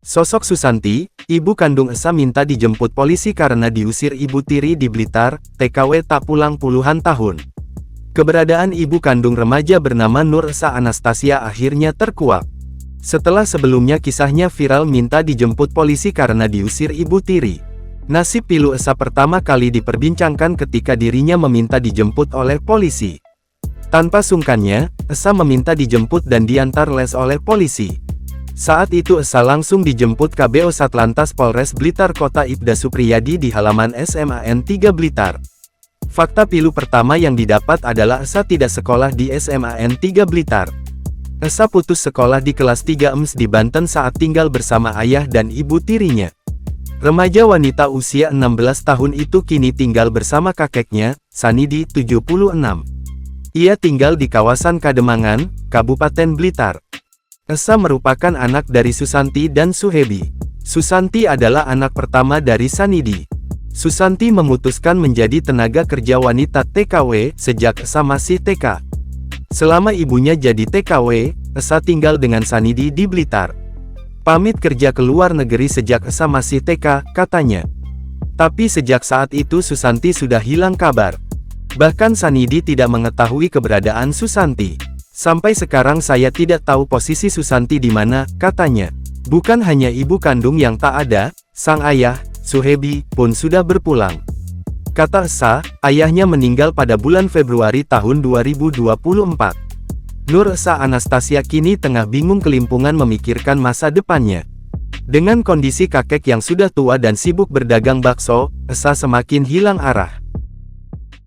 Sosok Susanti, ibu kandung Esa minta dijemput polisi karena diusir ibu tiri di Blitar, TKW tak pulang puluhan tahun. Keberadaan ibu kandung remaja bernama Nur Esa Anastasia akhirnya terkuak. Setelah sebelumnya kisahnya viral minta dijemput polisi karena diusir ibu tiri. Nasib pilu Esa pertama kali diperbincangkan ketika dirinya meminta dijemput oleh polisi. Tanpa sungkannya, Esa meminta dijemput dan diantar les oleh polisi. Saat itu Esa langsung dijemput KBO Satlantas Polres Blitar Kota Ibda Supriyadi di halaman SMAN 3 Blitar. Fakta pilu pertama yang didapat adalah Esa tidak sekolah di SMAN 3 Blitar. Esa putus sekolah di kelas 3 EMS di Banten saat tinggal bersama ayah dan ibu tirinya. Remaja wanita usia 16 tahun itu kini tinggal bersama kakeknya, Sanidi, 76. Ia tinggal di kawasan Kademangan, Kabupaten Blitar. Esa merupakan anak dari Susanti dan Suhebi. Susanti adalah anak pertama dari Sanidi. Susanti memutuskan menjadi tenaga kerja wanita TKW sejak Esa masih TK. Selama ibunya jadi TKW, Esa tinggal dengan Sanidi di Blitar. Pamit kerja ke luar negeri sejak Esa masih TK, katanya. Tapi sejak saat itu Susanti sudah hilang kabar. Bahkan Sanidi tidak mengetahui keberadaan Susanti. Sampai sekarang saya tidak tahu posisi Susanti di mana, katanya. Bukan hanya ibu kandung yang tak ada, sang ayah, Suhebi, pun sudah berpulang. Kata Esa, ayahnya meninggal pada bulan Februari tahun 2024. Nur Esa Anastasia kini tengah bingung kelimpungan memikirkan masa depannya. Dengan kondisi kakek yang sudah tua dan sibuk berdagang bakso, Esa semakin hilang arah.